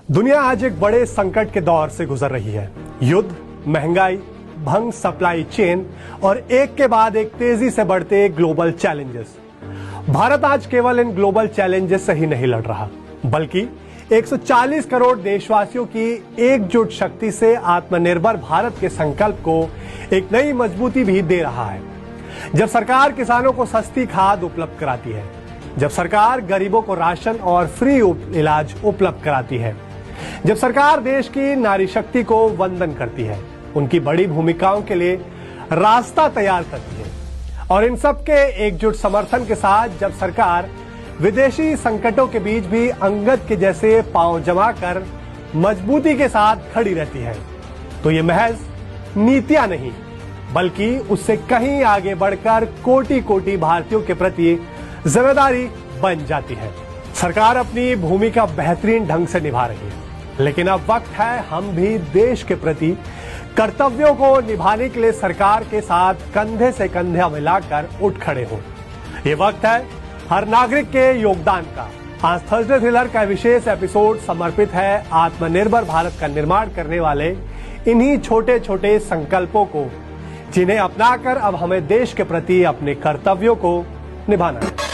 दुनिया आज एक बड़े संकट के दौर से गुजर रही है। युद्ध, महंगाई, भंग सप्लाई चेन और एक के बाद एक तेजी से बढ़ते ग्लोबल चैलेंजेस। भारत आज केवल इन ग्लोबल चैलेंजेस से ही नहीं लड़ रहा, बल्कि 140 करोड़ देशवासियों की एकजुट शक्ति से आत्मनिर्भर भारत के संकल्प को एक नई मजबूती भी दे रहा है। जब सरकार किसानों को सस्ती खाद उपलब्ध कराती है, जब सरकार गरीबों को राशन और फ्री इलाज उपलब्ध कराती है, जब सरकार देश की नारी शक्ति को वंदन करती है, उनकी बड़ी भूमिकाओं के लिए रास्ता तैयार करती है, और इन सब के एकजुट समर्थन के साथ जब सरकार विदेशी संकटों के बीच भी अंगद के जैसे पांव जमा कर मजबूती के साथ खड़ी रहती है, तो ये महज नीतियां नहीं, बल्कि उससे कहीं आगे बढ़कर कोटि कोटि भारतीयों के प्रति जिम्मेदारी बन जाती है। सरकार अपनी भूमिका बेहतरीन ढंग से निभा रही है, लेकिन अब वक्त है हम भी देश के प्रति कर्तव्यों को निभाने के लिए सरकार के साथ कंधे से कंधे मिलाकर उठ खड़े हों। ये वक्त है हर नागरिक के योगदान का। आज थर्सडे थ्रिलर का विशेष एपिसोड समर्पित है आत्मनिर्भर भारत का निर्माण करने वाले इन्हीं छोटे छोटे संकल्पों को, जिन्हें अपनाकर अब हमें देश के प्रति अपने कर्तव्यों को निभाना है।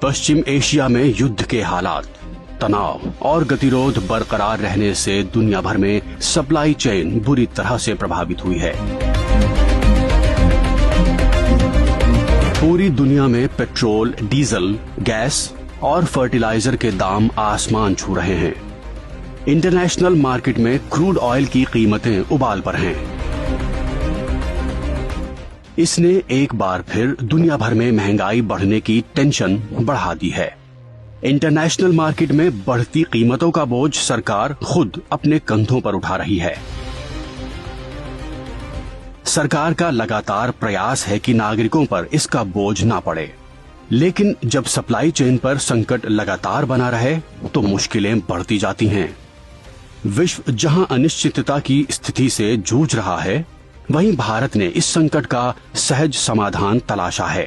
पश्चिम एशिया में युद्ध के हालात, तनाव और गतिरोध बरकरार रहने से दुनिया भर में सप्लाई चेन बुरी तरह से प्रभावित हुई है। पूरी दुनिया में पेट्रोल, डीजल, गैस और फर्टिलाइजर के दाम आसमान छू रहे हैं। इंटरनेशनल मार्केट में क्रूड ऑयल की कीमतें उबाल पर हैं। इसने एक बार फिर दुनिया भर में महंगाई बढ़ने की टेंशन बढ़ा दी है। इंटरनेशनल मार्केट में बढ़ती कीमतों का बोझ सरकार खुद अपने कंधों पर उठा रही है। सरकार का लगातार प्रयास है कि नागरिकों पर इसका बोझ ना पड़े, लेकिन जब सप्लाई चेन पर संकट लगातार बना रहे तो मुश्किलें बढ़ती जाती हैं। विश्व जहां अनिश्चितता की स्थिति से जूझ रहा है, वहीं भारत ने इस संकट का सहज समाधान तलाशा है।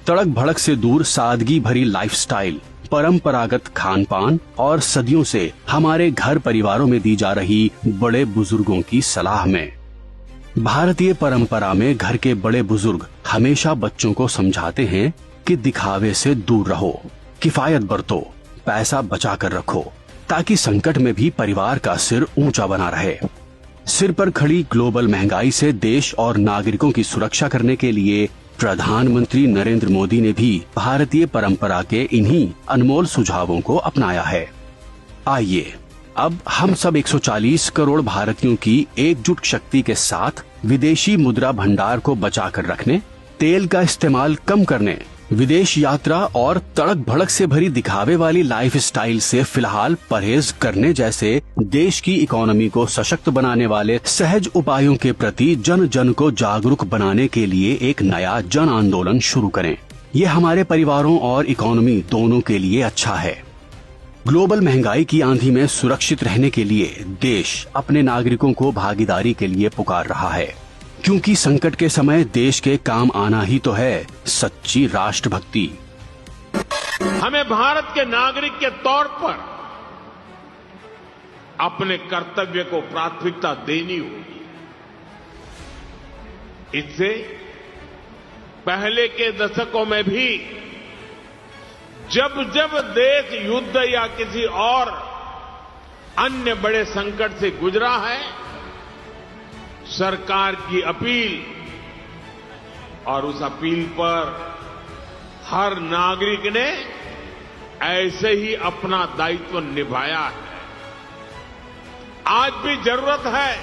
तड़क भड़क से दूर सादगी भरी लाइफस्टाइल, परंपरागत खान पान और सदियों से हमारे घर परिवारों में दी जा रही बड़े बुजुर्गों की सलाह में। भारतीय परंपरा में घर के बड़े बुजुर्ग हमेशा बच्चों को समझाते हैं कि दिखावे से दूर रहो, किफायत बरतो, पैसा बचा कर रखो, ताकि संकट में भी परिवार का सिर ऊंचा बना रहे। सिर पर खड़ी ग्लोबल महंगाई से देश और नागरिकों की सुरक्षा करने के लिए प्रधानमंत्री नरेंद्र मोदी ने भी भारतीय परंपरा के इन्हीं अनमोल सुझावों को अपनाया है। आइए अब हम सब 140 करोड़ भारतीयों की एकजुट शक्ति के साथ विदेशी मुद्रा भंडार को बचाकर रखने, तेल का इस्तेमाल कम करने, विदेश यात्रा और तड़क भड़क से भरी दिखावे वाली लाइफस्टाइल से फिलहाल परहेज करने जैसे देश की इकोनॉमी को सशक्त बनाने वाले सहज उपायों के प्रति जन जन को जागरूक बनाने के लिए एक नया जन आंदोलन शुरू करें। ये हमारे परिवारों और इकोनॉमी दोनों के लिए अच्छा है। ग्लोबल महंगाई की आंधी में सुरक्षित रहने के लिए देश अपने नागरिकों को भागीदारी के लिए पुकार रहा है, क्योंकि संकट के समय देश के काम आना ही तो है सच्ची राष्ट्रभक्ति। हमें भारत के नागरिक के तौर पर अपने कर्तव्य को प्राथमिकता देनी होगी। इससे पहले के दशकों में भी जब जब देश युद्ध या किसी और अन्य बड़े संकट से गुजरा है, सरकार की अपील और उस अपील पर हर नागरिक ने ऐसे ही अपना दायित्व निभाया है। आज भी जरूरत है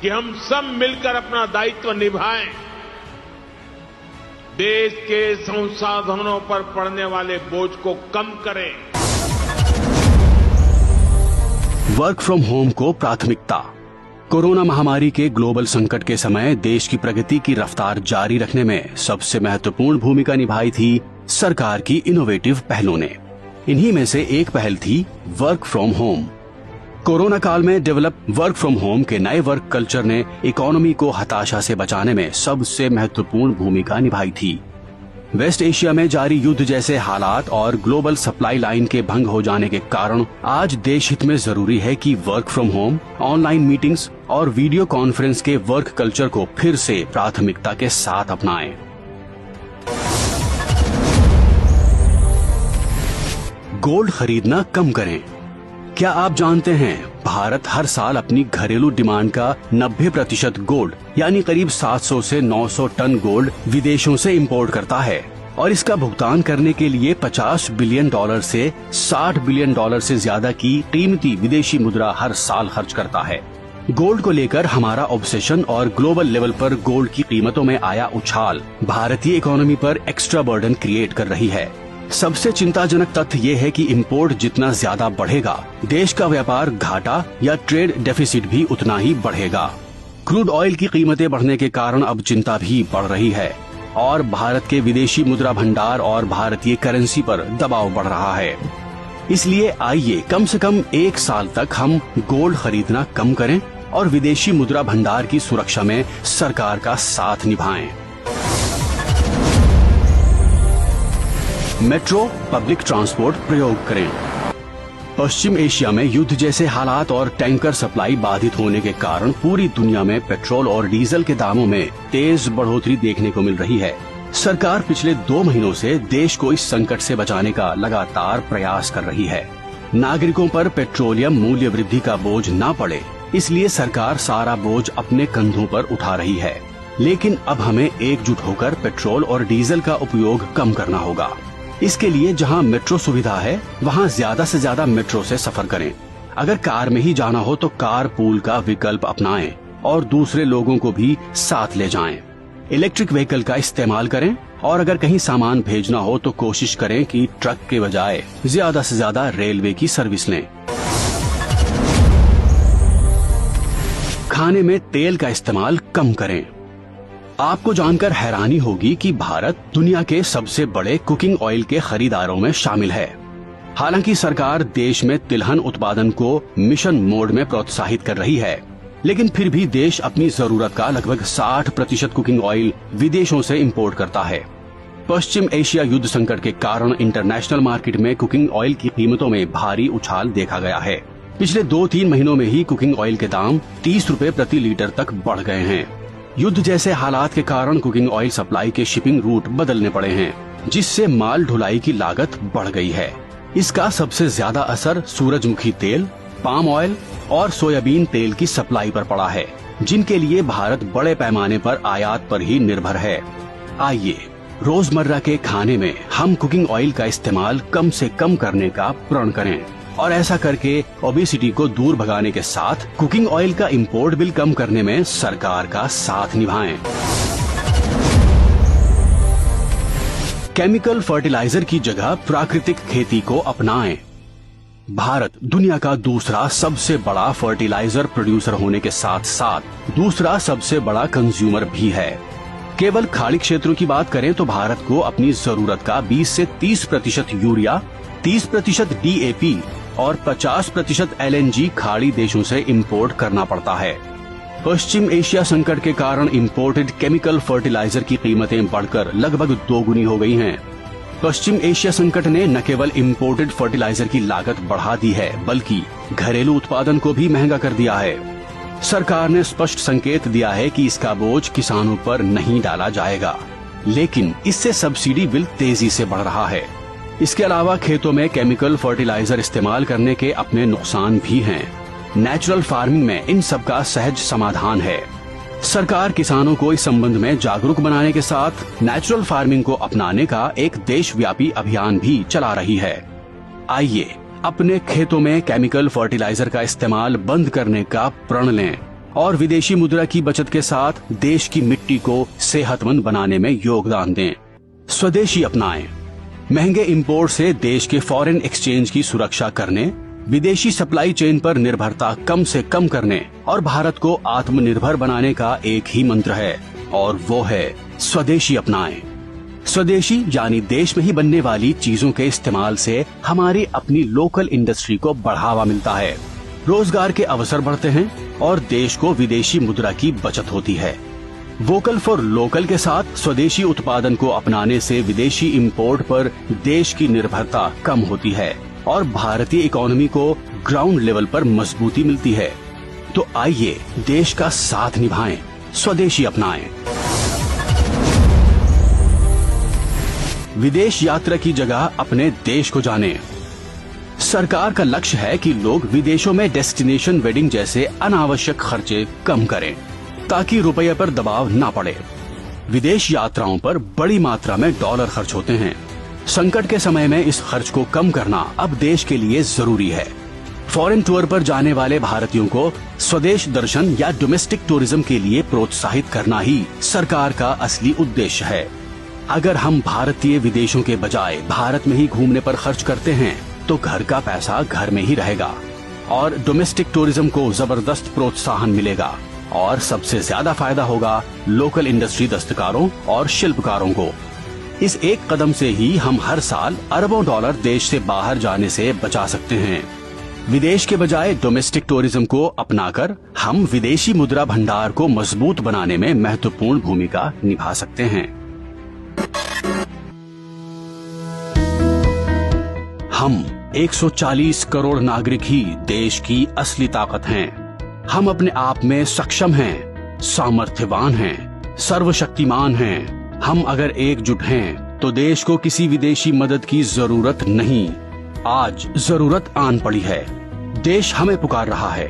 कि हम सब मिलकर अपना दायित्व निभाएं, देश के संसाधनों पर पड़ने वाले बोझ को कम करें। वर्क फ्रॉम होम को प्राथमिकता। कोरोना महामारी के ग्लोबल संकट के समय देश की प्रगति की रफ्तार जारी रखने में सबसे महत्वपूर्ण भूमिका निभाई थी सरकार की इनोवेटिव पहलों ने। इन्हीं में से एक पहल थी वर्क फ्रॉम होम। कोरोना काल में डेवलप वर्क फ्रॉम होम के नए वर्क कल्चर ने इकोनॉमी को हताशा से बचाने में सबसे महत्वपूर्ण भूमिका निभाई थी। वेस्ट एशिया में जारी युद्ध जैसे हालात और ग्लोबल सप्लाई लाइन के भंग हो जाने के कारण आज देश हित में जरूरी है कि work from home, online meetings और वीडियो कॉन्फ्रेंस के वर्क कल्चर को फिर से प्राथमिकता के साथ अपनाएं। गोल्ड खरीदना कम करें। क्या आप जानते हैं भारत हर साल अपनी घरेलू डिमांड का 90% गोल्ड यानी करीब 700 से 900 टन गोल्ड विदेशों से इंपोर्ट करता है और इसका भुगतान करने के लिए $50 बिलियन से $60 बिलियन से ज्यादा की कीमती विदेशी मुद्रा हर साल खर्च करता है। गोल्ड को लेकर हमारा ऑब्सेशन और ग्लोबल लेवल पर गोल्ड की कीमतों में आया उछाल भारतीय इकोनॉमी पर एक्स्ट्रा बर्डन क्रिएट कर रही है। सबसे चिंताजनक तथ्य ये है कि इंपोर्ट जितना ज्यादा बढ़ेगा, देश का व्यापार घाटा या ट्रेड डेफिसिट भी उतना ही बढ़ेगा। क्रूड ऑयल की कीमतें बढ़ने के कारण अब चिंता भी बढ़ रही है और भारत के विदेशी मुद्रा भंडार और भारतीय करेंसी पर दबाव बढ़ रहा है। इसलिए आइए कम से कम 1 साल तक हम गोल्ड खरीदना कम करें और विदेशी मुद्रा भंडार की सुरक्षा में सरकार का साथ निभाएं। मेट्रो पब्लिक ट्रांसपोर्ट प्रयोग करें। पश्चिम एशिया में युद्ध जैसे हालात और टैंकर सप्लाई बाधित होने के कारण पूरी दुनिया में पेट्रोल और डीजल के दामों में तेज बढ़ोतरी देखने को मिल रही है। सरकार पिछले 2 महीनों से देश को इस संकट से बचाने का लगातार प्रयास कर रही है। नागरिकों पर पेट्रोलियम मूल्य वृद्धि का बोझ न पड़े, इसलिए सरकार सारा बोझ अपने कंधों पर उठा रही है। लेकिन अब हमें एकजुट होकर पेट्रोल और डीजल का उपयोग कम करना होगा। इसके लिए जहां मेट्रो सुविधा है वहां ज्यादा से ज्यादा मेट्रो से सफर करें। अगर कार में ही जाना हो तो कार पूल का विकल्प अपनाएं और दूसरे लोगों को भी साथ ले जाएं। इलेक्ट्रिक व्हीकल का इस्तेमाल करें और अगर कहीं सामान भेजना हो तो कोशिश करें कि ट्रक के बजाय ज्यादा से ज्यादा रेलवे की सर्विस लें। खाने में तेल का इस्तेमाल कम करें। आपको जानकर हैरानी होगी कि भारत दुनिया के सबसे बड़े कुकिंग ऑयल के खरीदारों में शामिल है। हालांकि सरकार देश में तिलहन उत्पादन को मिशन मोड में प्रोत्साहित कर रही है, लेकिन फिर भी देश अपनी जरूरत का लगभग 60% कुकिंग ऑयल विदेशों से इंपोर्ट करता है। पश्चिम एशिया युद्ध संकट के कारण इंटरनेशनल मार्केट में कुकिंग ऑयल की कीमतों में भारी उछाल देखा गया है। पिछले 2-3 महीनों में ही कुकिंग ऑयल के दाम 30 रुपए प्रति लीटर तक बढ़ गए हैं। युद्ध जैसे हालात के कारण कुकिंग ऑयल सप्लाई के शिपिंग रूट बदलने पड़े हैं, जिससे माल ढुलाई की लागत बढ़ गई है। इसका सबसे ज्यादा असर सूरजमुखी तेल, पाम ऑयल और सोयाबीन तेल की सप्लाई पर पड़ा है, जिनके लिए भारत बड़े पैमाने पर आयात पर ही निर्भर है। आइए रोजमर्रा के खाने में हम कुकिंग ऑयल का इस्तेमाल कम से कम करने का प्रण करें और ऐसा करके ओबेसिटी को दूर भगाने के साथ कुकिंग ऑयल का इंपोर्ट बिल कम करने में सरकार का साथ निभाएं। केमिकल फर्टिलाइजर की जगह प्राकृतिक खेती को अपनाएं। भारत दुनिया का दूसरा सबसे बड़ा फर्टिलाइजर प्रोड्यूसर होने के साथ साथ दूसरा सबसे बड़ा कंज्यूमर भी है। केवल खाड़ी क्षेत्रों की बात करें तो भारत को अपनी जरूरत का 20 से 30% यूरिया, 30% DAP और 50% LNG खाड़ी देशों से इंपोर्ट करना पड़ता है। पश्चिम एशिया संकट के कारण इंपोर्टेड केमिकल फर्टिलाइजर की कीमतें बढ़कर लगभग 2 गुनी हो गई हैं। पश्चिम एशिया संकट ने न केवल इंपोर्टेड फर्टिलाइजर की लागत बढ़ा दी है, बल्कि घरेलू उत्पादन को भी महंगा कर दिया है। सरकार ने स्पष्ट संकेत दिया है कि इसका बोझ किसानों पर नहीं डाला जाएगा, लेकिन इससे सब्सिडी बिल तेजी से बढ़ रहा है। इसके अलावा खेतों में केमिकल फर्टिलाइजर इस्तेमाल करने के अपने नुकसान भी हैं। नेचुरल फार्मिंग में इन सब का सहज समाधान है। सरकार किसानों को इस संबंध में जागरूक बनाने के साथ नेचुरल फार्मिंग को अपनाने का एक देशव्यापी अभियान भी चला रही है। आइए अपने खेतों में केमिकल फर्टिलाइजर का इस्तेमाल बंद करने का प्रण लें और विदेशी मुद्रा की बचत के साथ देश की मिट्टी को सेहतमंद बनाने में योगदान दें। स्वदेशी अपनाएं। महंगे इंपोर्ट से देश के फॉरेन एक्सचेंज की सुरक्षा करने, विदेशी सप्लाई चेन पर निर्भरता कम से कम करने और भारत को आत्मनिर्भर बनाने का एक ही मंत्र है और वो है स्वदेशी अपनाएं। स्वदेशी यानी देश में ही बनने वाली चीजों के इस्तेमाल से हमारी अपनी लोकल इंडस्ट्री को बढ़ावा मिलता है, रोजगार के अवसर बढ़ते हैं और देश को विदेशी मुद्रा की बचत होती है। वोकल फॉर लोकल के साथ स्वदेशी उत्पादन को अपनाने से विदेशी इंपोर्ट पर देश की निर्भरता कम होती है और भारतीय इकोनॉमी को ग्राउंड लेवल पर मजबूती मिलती है। तो आइए देश का साथ निभाएं, स्वदेशी अपनाएं। विदेश यात्रा की जगह अपने देश को जानें। सरकार का लक्ष्य है कि लोग विदेशों में डेस्टिनेशन वेडिंग जैसे अनावश्यक खर्चे कम करें ताकि रुपये पर दबाव न पड़े। विदेश यात्राओं पर बड़ी मात्रा में डॉलर खर्च होते हैं। संकट के समय में इस खर्च को कम करना अब देश के लिए जरूरी है। फॉरेन टूर पर जाने वाले भारतीयों को स्वदेश दर्शन या डोमेस्टिक टूरिज्म के लिए प्रोत्साहित करना ही सरकार का असली उद्देश्य है। अगर हम भारतीय विदेशों के बजाय भारत में ही घूमने पर खर्च करते हैं तो घर का पैसा घर में ही रहेगा और डोमेस्टिक टूरिज्म को जबरदस्त प्रोत्साहन मिलेगा और सबसे ज्यादा फायदा होगा लोकल इंडस्ट्री दस्तकारों और शिल्पकारों को। इस एक कदम से ही हम हर साल अरबों डॉलर देश से बाहर जाने से बचा सकते हैं। विदेश के बजाय डोमेस्टिक टूरिज्म को अपनाकर हम विदेशी मुद्रा भंडार को मजबूत बनाने में महत्वपूर्ण भूमिका निभा सकते हैं। हम 140 करोड़ नागरिक ही देश की असली ताकत हैं। हम अपने आप में सक्षम हैं, सामर्थ्यवान हैं, सर्वशक्तिमान हैं। हम अगर एकजुट हैं तो देश को किसी विदेशी मदद की जरूरत नहीं। आज जरूरत आन पड़ी है। देश हमें पुकार रहा है।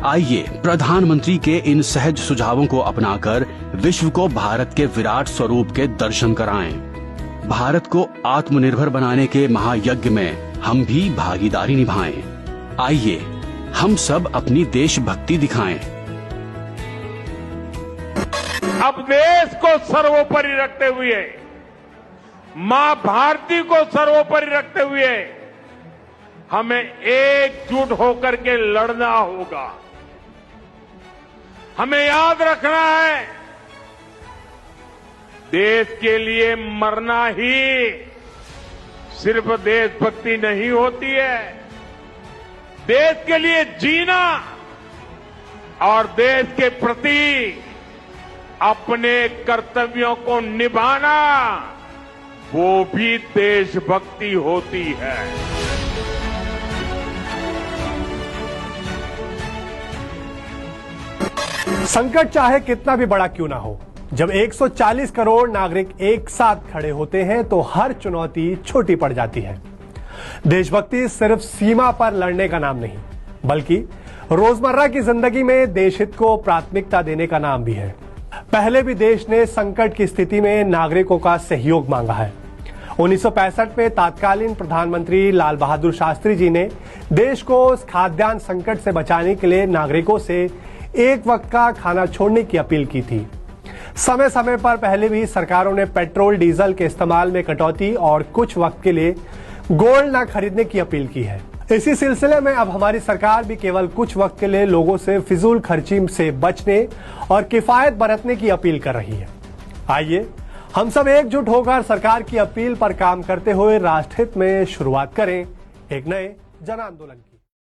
आइए प्रधानमंत्री के इन सहज सुझावों को अपनाकर विश्व को भारत के विराट स्वरूप के दर्शन कराएं। भारत को आत्मनिर्भर बनाने के महायज्ञ में हम भी भागीदारी निभाएं। आइए हम सब अपनी देशभक्ति दिखाएं। अब देश को सर्वोपरि रखते हुए, मां भारती को सर्वोपरि रखते हुए हमें एकजुट होकर के लड़ना होगा। हमें याद रखना है, देश के लिए मरना ही सिर्फ देशभक्ति नहीं होती है। देश के लिए जीना और देश के प्रति अपने कर्तव्यों को निभाना, वो भी देशभक्ति होती है। संकट चाहे कितना भी बड़ा क्यों ना हो, जब 140 करोड़ नागरिक एक साथ खड़े होते हैं तो हर चुनौती छोटी पड़ जाती है। देशभक्ति सिर्फ सीमा पर लड़ने का नाम नहीं, बल्कि रोजमर्रा की जिंदगी में देश हित को प्राथमिकता देने का नाम भी है। पहले भी देश ने संकट की स्थिति में नागरिकों का सहयोग मांगा है। 1965 में तत्कालीन प्रधानमंत्री लाल बहादुर शास्त्री जी ने देश को उस खाद्यान्न संकट से बचाने के लिए नागरिकों से एक वक्त का खाना छोड़ने की अपील की थी। समय समय पर पहले भी सरकारों ने पेट्रोल डीजल के इस्तेमाल में कटौती और कुछ वक्त के लिए गोल्ड न खरीदने की अपील की है। इसी सिलसिले में अब हमारी सरकार भी केवल कुछ वक्त के लिए लोगों से फिजूल खर्ची से बचने और किफायत बरतने की अपील कर रही है। आइए हम सब एकजुट होकर सरकार की अपील पर काम करते हुए राष्ट्र हित में शुरुआत करें एक नए जन आंदोलन की।